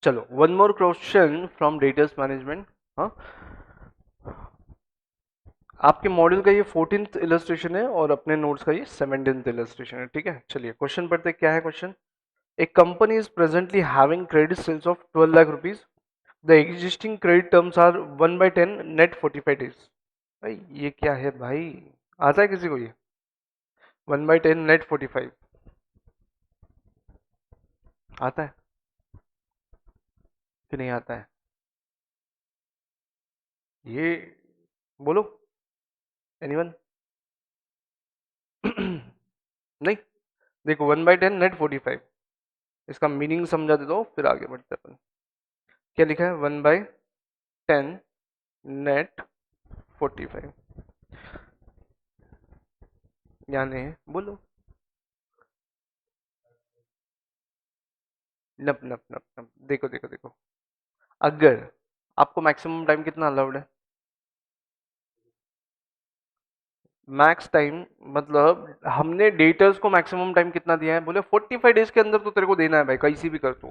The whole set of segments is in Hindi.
चलो one more question from datas management. हाँ, आपके मॉड्यूल का ये 14th इलस्ट्रेशन है और अपने नोट्स का ये 17th इलस्ट्रेशन है। ठीक है, चलिए क्वेश्चन पढ़ते हैं। क्या है question? A company is presently having credit sales of 12 lakh rupees. The existing credit terms are 1/10 net 45 days. भाई ये क्या है भाई? आता है किसी को ये 1/10 नेट 45? आता है कि नहीं आता है? ये बोलो, एनीवन? नहीं, देखो 1/10 नेट 45, इसका मीनिंग समझा देता हूँ फिर आगे बढ़ते हैं अपन। क्या लिखा है? 1/10 नेट 45 यानी, बोलो, नप नप नप नप। देखो देखो देखो, अगर आपको मैक्सिमम टाइम कितना अलाउड है? मैक्स टाइम मतलब हमने डेटर्स को मैक्सिमम टाइम कितना दिया है? बोले 45 डेज के अंदर तो तेरे को देना है भाई, कैसी भी कर तू।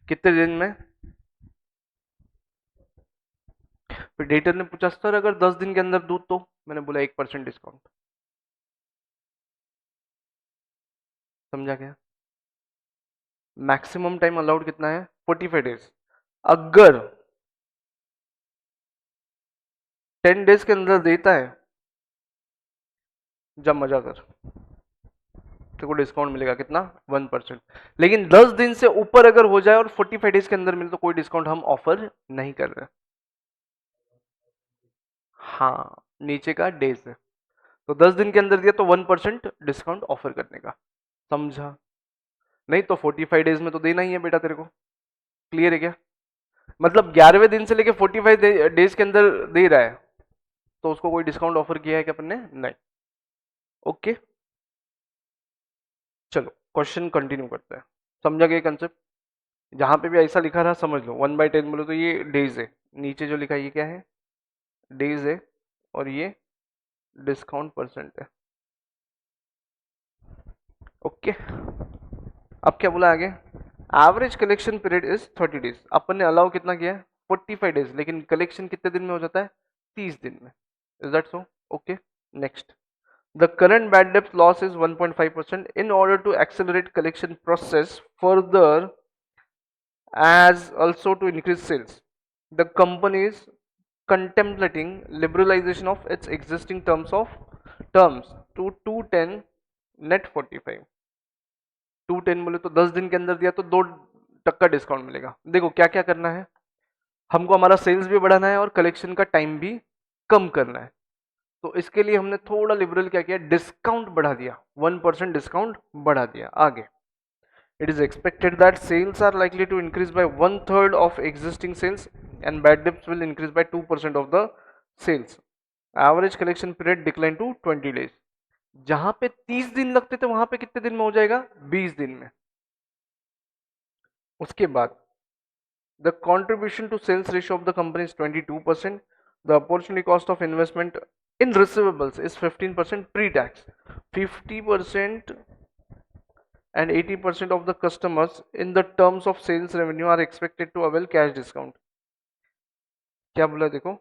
कितने दिन में? फिर डेटर ने पूछा सर अगर 10 दिन के अंदर दूँ तो? मैंने बोला 1% डिस्काउंट। समझा क्या? मैक्सिमम टाइम अलाउड कितना है? 45 डेज। अगर 10 डेज के अंदर देता है, जब मजा कर, तेरे को डिस्काउंट मिलेगा कितना? 1%। लेकिन 10 दिन से ऊपर अगर हो जाए और 45 डेज के अंदर मिले तो कोई डिस्काउंट हम ऑफर नहीं कर रहे। हाँ, नीचे का डेज है। तो 10 दिन के अंदर दिया तो 1% डिस्काउंट ऑफर करने का। समझा? नहीं तो 45 डेज में तो देना ही है बेटा तेरे को। क्लियर है क्या? मतलब 11वें दिन से लेके 45 डेज के अंदर दे रहा है तो उसको कोई डिस्काउंट ऑफर किया है क्या अपन ने? नहीं। ओके, चलो क्वेश्चन कंटिन्यू करते हैं। समझा गया कंसेप्ट? जहां पे भी ऐसा लिखा रहा समझ लो, 1/10 बोलो तो ये डेज है। नीचे जो लिखा है ये क्या है? डेज है। और ये डिस्काउंट परसेंट है। ओके, अब क्या बोला आगे? Average collection period is 30 days. अपन ने अलाउ कितना किया है? 45 डेज, लेकिन कलेक्शन कितने दिन में हो जाता है? 30 दिन में। Is that so? Okay, next. The current bad debt loss is 1.5%. In order to accelerate collection process further as also to increase sales, the company is contemplating liberalization of its existing terms to 210 net 45। 210 बोले तो 10 दिन के अंदर दिया तो 2% डिस्काउंट मिलेगा। देखो क्या क्या करना है, हमको हमारा सेल्स भी बढ़ाना है और कलेक्शन का टाइम भी कम करना है। तो इसके लिए हमने थोड़ा लिबरल क्या किया, डिस्काउंट बढ़ा दिया, 1% डिस्काउंट बढ़ा दिया। आगे, it is expected that sales are likely to increase by 1/3 of existing sales and bad debts will increase by 2% of the sales. Average collection period decline to 20 days। जहां पे 30 दिन लगते थे वहां पे कितने दिन में हो जाएगा? 20 दिन में। उसके बाद the contribution to sales ratio of the company is 22%. The opportunity cost of investment in receivables is 15% pre-tax. 50% and 80% of the customers in the terms of sales revenue are expected to avail cash discount। क्या बोला देखो?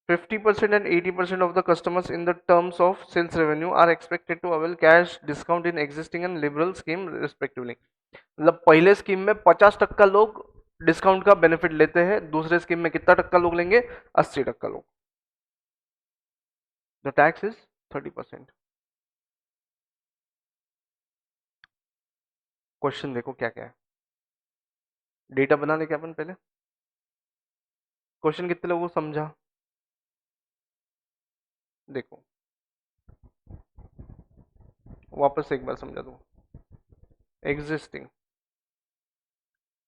50% and 80% of the customers in the terms of sales revenue are expected to avail cash discount in existing and liberal scheme respectively। मतलब पहले स्कीम में 50% लोग डिस्काउंट का बेनिफिट लेते हैं, दूसरे स्कीम में कितना टक्का लोग लेंगे? 80% लोग। The tax is 30%। क्वेश्चन देखो क्या क्या है, डेटा बना ले क्या अपन पहले। क्वेश्चन कितने लोगों को समझा? देखो वापस से एक बार समझा दूं। एग्जिस्टिंग,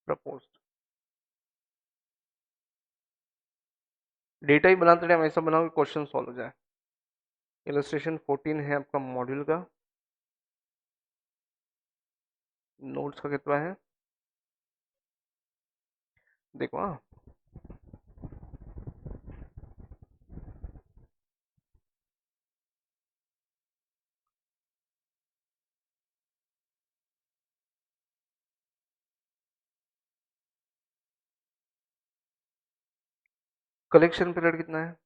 प्रपोज्ड, डेटा ही बनाते टाइम ऐसा बनाओ कि क्वेश्चन सॉल्व हो जाए। इलस्ट्रेशन 14 है आपका मॉड्यूल का। नोट्स का कितना है देखो। हाँ, कलेक्शन पीरियड कितना है?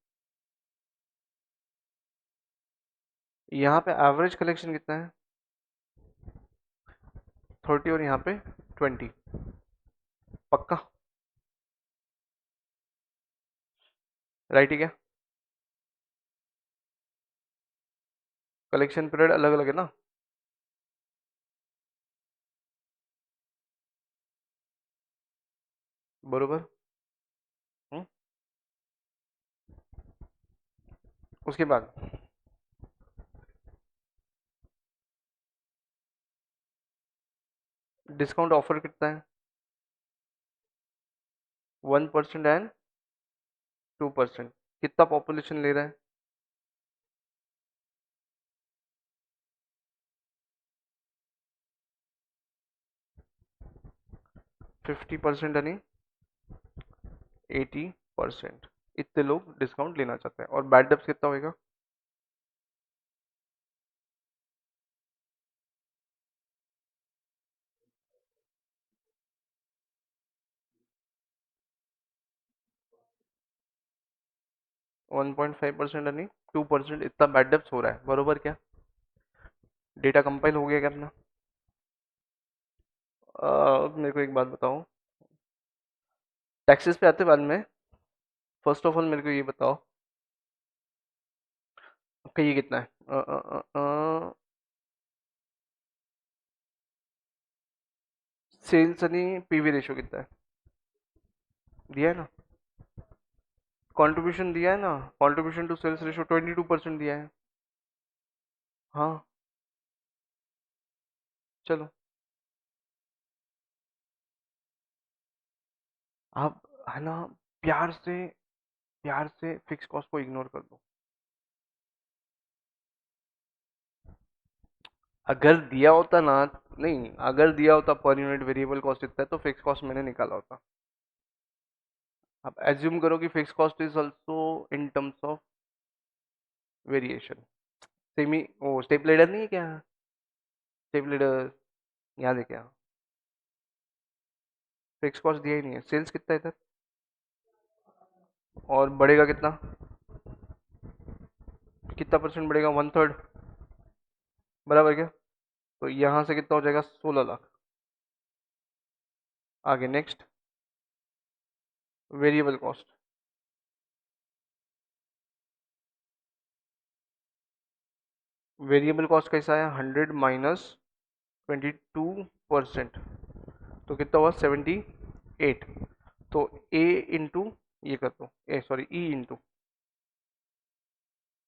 यहाँ पे एवरेज कलेक्शन कितना है? 30 और यहाँ पे 20। पक्का? राइट है क्या? कलेक्शन पीरियड अलग अलग है ना? बरोबर। हम्म? उसके बाद डिस्काउंट ऑफर कितना है? 1% एंड 2%। कितना पॉपुलेशन ले रहा है? 50% यानी 80%। इतने लोग डिस्काउंट लेना चाहते हैं। और बैड डेब्ट कितना होएगा? 1.5% यानी 2%। इतना बैड डेब्ट हो रहा है, बरोबर क्या? डेटा कंपाइल हो गया क्या अपना? मेरे को एक बात बताओ, टैक्सेस पे आते बाद में। फर्स्ट ऑफ ऑल मेरे को ये बताओ, आपका ये कितना है? सेल्स यानी पीवी रेशियो कितना है? दिया है ना? कंट्रीब्यूशन दिया है ना? कंट्रीब्यूशन टू सेल्स रेशियो 22% दिया है। हाँ। चलो, आप, है ना, प्यार से फिक्स कॉस्ट को इग्नोर कर दो। अगर दिया होता ना, नहीं, अगर दिया होता पर यूनिट वेरिएबल कॉस्ट इतना है तो फिक्स कॉस्ट मैंने निकाला होता। आप एज्यूम करो कि fix cost is also in terms of variation. Semi ओ स्टेप लेडर नहीं है क्या? स्टेप लेडर याद है क्या? फिक्स कॉस्ट दिया ही नहीं है। सेल्स कितना है इधर? और बढ़ेगा कितना? कितना परसेंट बढ़ेगा? 1/3। बराबर क्या? तो यहाँ से कितना हो जाएगा? 16 लाख। आगे next, variable cost. Variable cost कैसा है? 100 - 22%। तो कितना हुआ? 78। तो ए इंटू, ये कर दो, ए सॉरी, ई इंटू,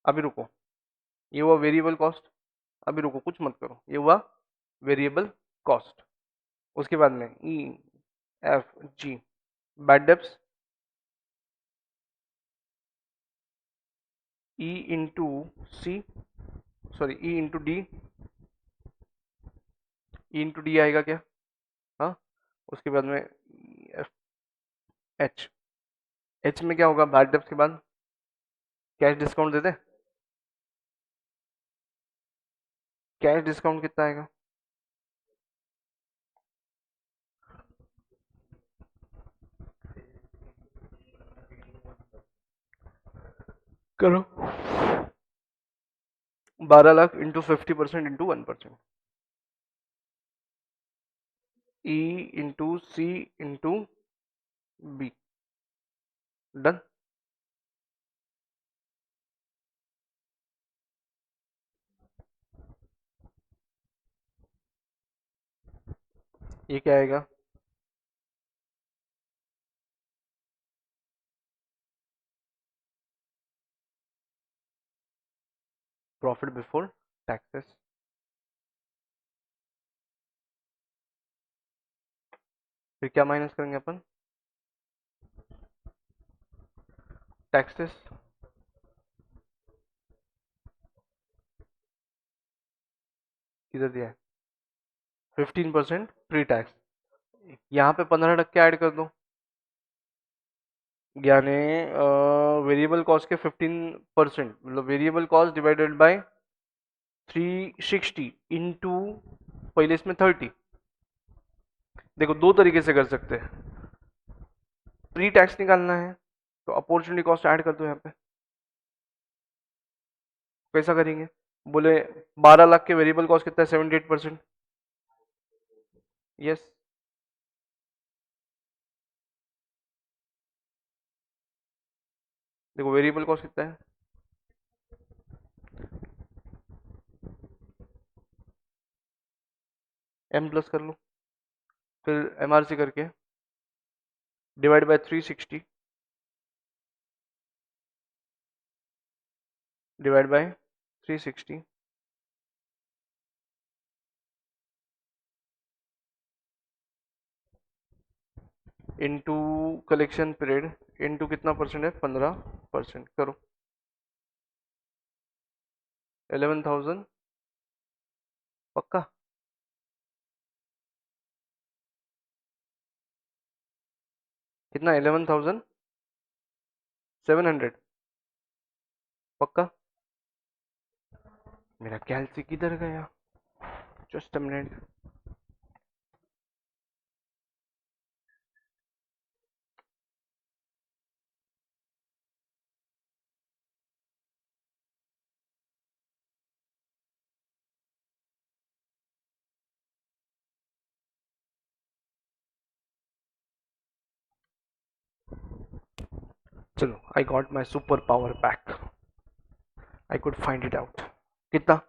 अभी रुको, ये हुआ वेरिएबल कॉस्ट। अभी रुको, कुछ मत करो, ये हुआ वेरिएबल कॉस्ट। उसके बाद में E, F, G, bad debts, E into C, sorry, E into D. E into D आएगा क्या? हाँ। उसके बाद में एफ, एच। एच में क्या होगा बैड डेब्ट्स के बाद? कैश डिस्काउंट दे दे। कैश डिस्काउंट कितना आएगा? करो। 12 lakh into 50% into 1%। E into C into B. Done. ये क्या आएगा? Profit before taxes. फिर क्या माइनस करेंगे अपन? टैक्सेस। किधर दिया है? 15% प्री टैक्स। यहाँ पे 15% ऐड कर दो, यानी वेरिएबल कॉस्ट के 15%, मतलब variable cost divided by 360 into, पहले इसमें 30। देखो, दो तरीके से कर सकते हैं। प्री टैक्स निकालना है तो अपॉर्चुनिटी कॉस्ट ऐड कर दो यहाँ पे। कैसा करेंगे? बोले 12 लाख के वेरिएबल कॉस्ट कितना है? 78%। यस। देखो वेरिएबल कॉस्ट कितना है? एम प्लस कर लो, फिर एमआरसी करके divide by 360 divide by 360 into collection period into कितना परसेंट है? 15% करो। 11,000 पक्का? कितना? 11,700 पक्का? मेरा कैलसी किधर गया? Just a minute. चलो, I got my super power back, I could find it out. कितना?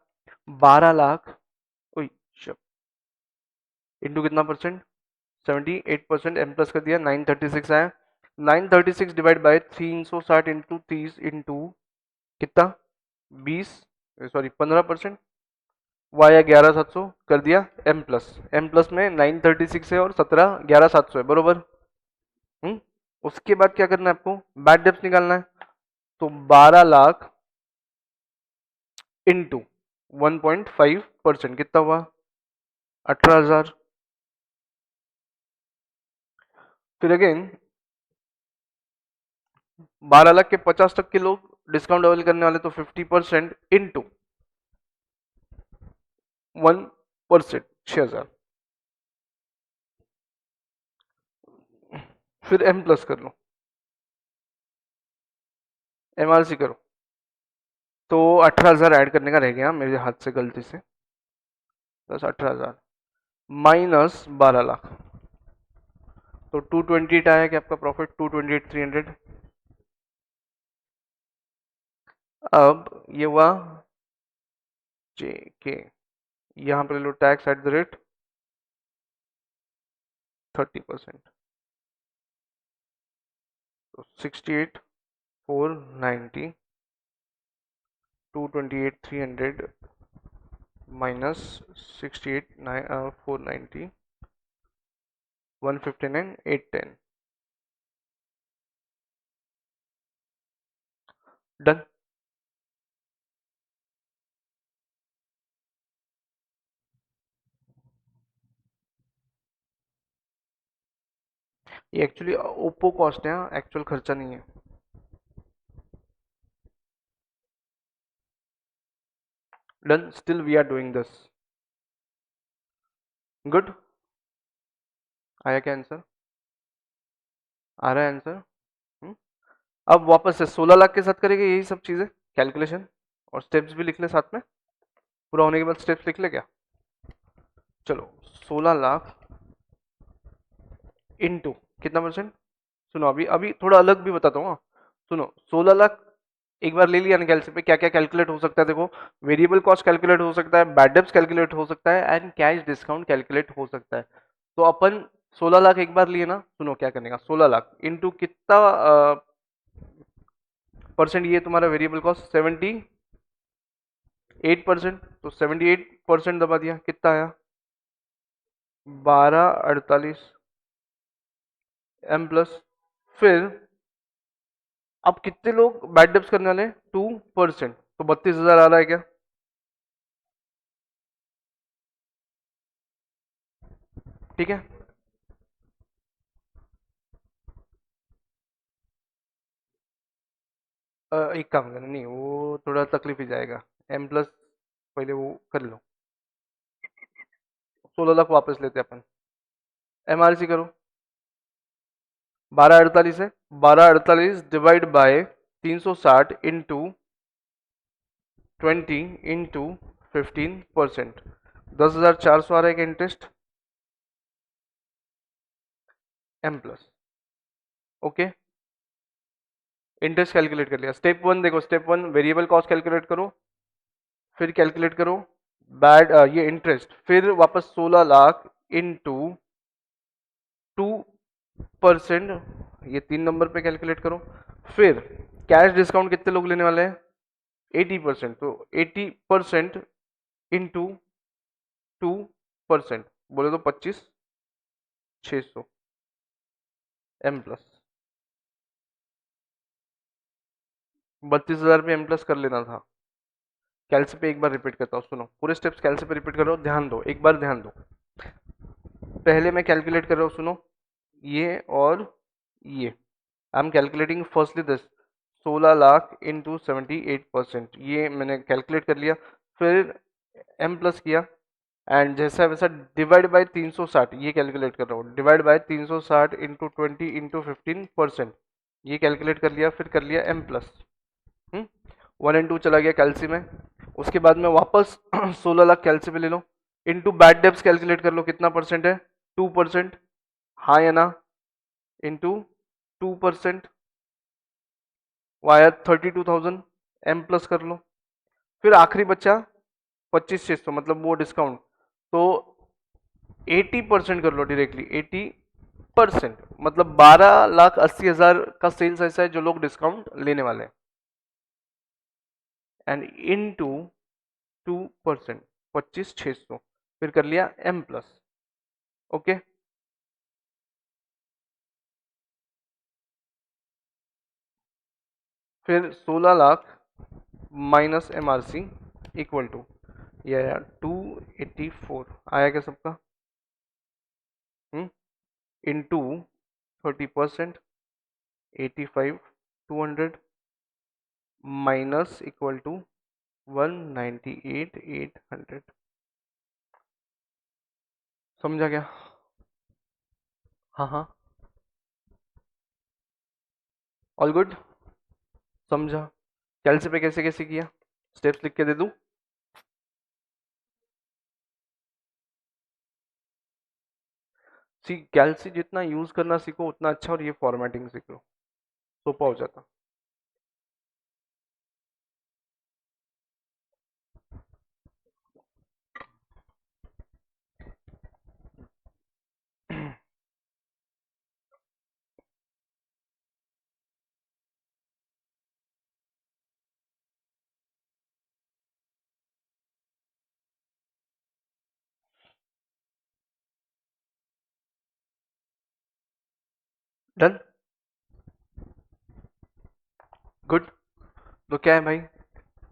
12 लाख। ओई इंटू कितना परसेंट? 78%। एम प्लस कर दिया, 936 आया। 936 डिवाइड बाय 360 इंटू 30 इंटू कितना? 20, सॉरी 15%। वाया 11,700 कर दिया। एम प्लस में 936 है और 17 11,700 है, बरोबर। हम्म। उसके बाद क्या करना है आपको? बैड डेप्थ निकालना है। तो 12 लाख इंटू 1.5% कितना हुआ? 18,000। फिर अगेन 12 लाख के 50 के लोग डिस्काउंट अवेल करने वाले, तो 50% इंटू 1%, 6,000। फिर एम प्लस कर लो, एमआरसी करो। तो 18,000 ऐड करने का रह गया मेरे हाथ से गलती से। बस 18,000 माइनस 12 लाख, तो 228 आया कि आपका प्रॉफिट? 228,300। अब ये हुआ जे के, यहाँ पर ले लो टैक्स एट द रेट 30%। तो 68,490, 228,300 माइनस 68,490, 159,810। डन। ये एक्चुअली ओप्पो कॉस्ट है, एक्चुअल खर्चा नहीं है। Done, still we are doing this. Good. आया क्या आंसर? आ रहा है आंसर? अब वापस से 16 लाख के साथ करेंगे यही सब चीजें, कैलकुलेशन और स्टेप्स भी लिख ले साथ में। पूरा होने के बाद स्टेप्स लिख ले क्या? चलो, 16 लाख इंटू कितना परसेंट? सुनो, अभी अभी थोड़ा अलग भी बताता हूँ। सुनो, 16 लाख एक बार ले लिया ना कैलसी पे, क्या क्या कैलकुलेट हो सकता है देखो। वेरिएबल कॉस्ट कैलकुलेट हो सकता है, बैड डेब्ट्स कैलकुलेट हो सकता है, एंड कैश डिस्काउंट कैलकुलेट हो सकता है। तो अपन 16 लाख एक बार लिए ना, सुनो क्या करने का। 16 लाख इंटू कितना परसेंट? ये तुम्हारा वेरिएबल कॉस्ट 78%, तो 78% दबा दिया, कितना आया? 1248 एम प्लस। फिर अब कितने लोग बैड डेब्ट्स करने वाले हैं? 2%, तो 32,000 आ रहा है क्या? ठीक है। एक काम करना, नहीं वो थोड़ा तकलीफ ही जाएगा। एम प्लस पहले वो कर लो। 16 लाख वापस लेते हैं अपन। एमआरसी करो, 1248 है, 1248 डिवाइड बाय 360 इंटू 20 इंटू 15%, 10,400 आ रहा है का interest M plus. Okay, interest calculate कर लिया। स्टेप वन देखो, step one variable cost calculate करो, फिर कैलकुलेट करो ये इंटरेस्ट, फिर वापस 16 लाख इंटू 2%, ये 3 नंबर पे कैलकुलेट करो। फिर कैश डिस्काउंट कितने लोग लेने वाले हैं, 80%, तो 80% इंटू 2%, बोले तो 25,600 एम प्लस। 32,000 पे एम प्लस कर लेना था। कैलसी पे एक बार रिपीट करता हूँ, सुनो पूरे स्टेप्स कैलसी पे रिपीट कर रहा हूँ, ध्यान दो, एक बार ध्यान दो। पहले मैं कैलकुलेट कर रहा हूँ, सुनो, ये और ये I am calculating firstly this 16 lakh into 78%, ये मैंने कैलकुलेट कर लिया। फिर एम प्लस किया एंड जैसा वैसा डिवाइड बाय 360, ये कैलकुलेट कर रहा हूँ, डिवाइड बाय 360 इंटू 20 इंटू 15%, ये कैलकुलेट कर लिया। फिर कर लिया एम प्लस, 1 and 2 चला गया कैल्सी में। उसके बाद में वापस 16 लाख कैल्सी पे ले लो, इंटू बैड डेब्स कैलकुलेट कर लो कितना परसेंट है, 2%, हाँ या ना, इंटू 2% वाया 32,000 एम प्लस कर लो। फिर आखिरी बच्चा 25,600, मतलब वो डिस्काउंट, तो 80% कर लो डायरेक्टली, 80%, मतलब 12,80,000 का सेल्स ऐसा है जो लोग डिस्काउंट लेने वाले हैं, एंड इनटू 2%, 25,600, फिर कर लिया एम प्लस। ओके, फिर 16 lakh minus M R C equal to, ये आया 284, आया क्या सबका, इंटू 30%, 85 200 माइनस इक्वल टू 198,800। समझा क्या, हाँ हाँ, ऑल गुड, समझा। कैलसी पे कैसे कैसे किया, स्टेप्स लिख के दे दूं, सी कैलसी जितना यूज करना सीखो उतना अच्छा, और ये फॉर्मेटिंग सीख लो, सोपा हो जाता। Done, good. तो क्या है भाई,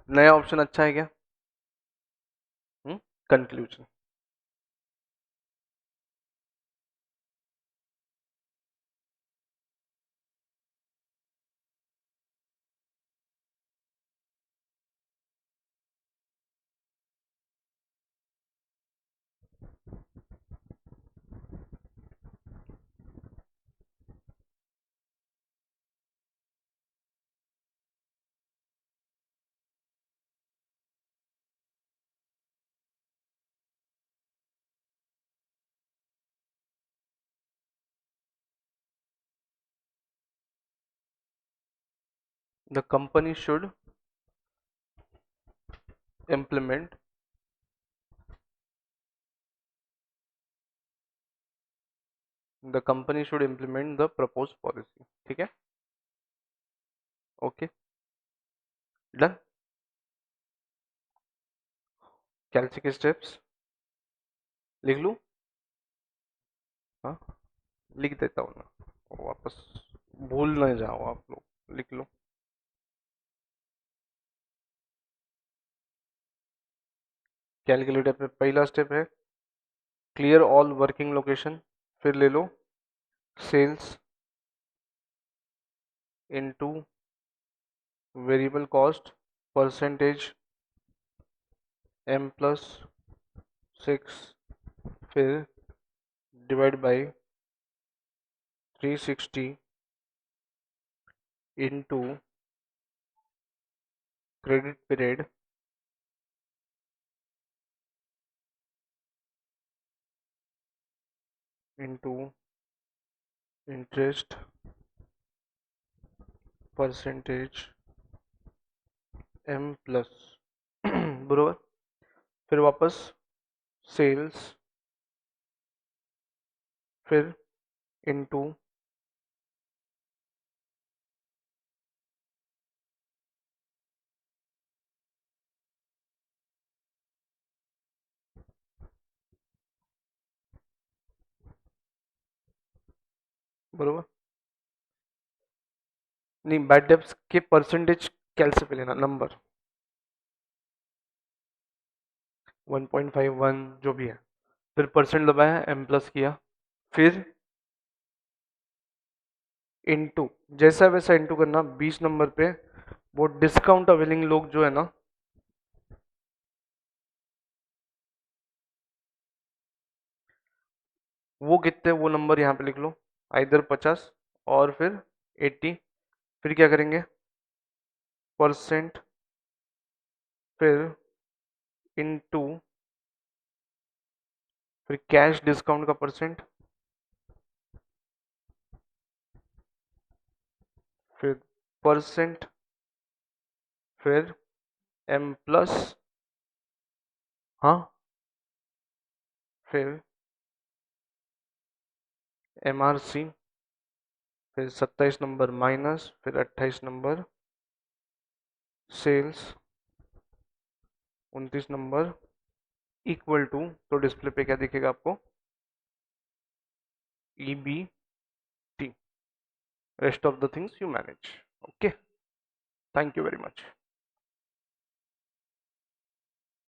नया ऑप्शन अच्छा है क्या, conclusion. The company should implement, the company should implement the propose policy, ठीक है, ओके, डन। कैलसी के स्टेप्स लिख लूँ, हाँ लिख देता हूँ ना, वापस भूल न जाओ आप लोग, लिख लो। कैलकुलेटर पे पहला स्टेप है क्लियर ऑल वर्किंग लोकेशन, फिर ले लो sales into variable cost percentage M plus 6, फिर divide by 360 into credit period into interest percentage M plus बरोबर. फिर वापस सेल्स, फिर इनटू बरोबर. नहीं, बैड डेब्ट्स के परसेंटेज कैलसे पे लेना, नंबर 1.51 जो भी है, फिर परसेंट दबाया, एम प्लस किया, फिर इनटू, जैसा वैसा इनटू करना 20 नंबर पे. वो डिस्काउंट अवेलिंग लोग जो है ना, वो कितने, वो नंबर यहाँ पे लिख लो, इधर 50 और फिर 80. फिर क्या करेंगे, परसेंट, फिर इनटू, फिर कैश डिस्काउंट का परसेंट, फिर परसेंट, फिर एम प्लस, हाँ, फिर एम आर सी, फिर 27 नंबर माइनस, फिर 28 number cells, 29 number equal to, तो डिस्प्ले पे क्या दिखेगा आपको, E B T. Rest of the things you manage. Okay, thank you very much.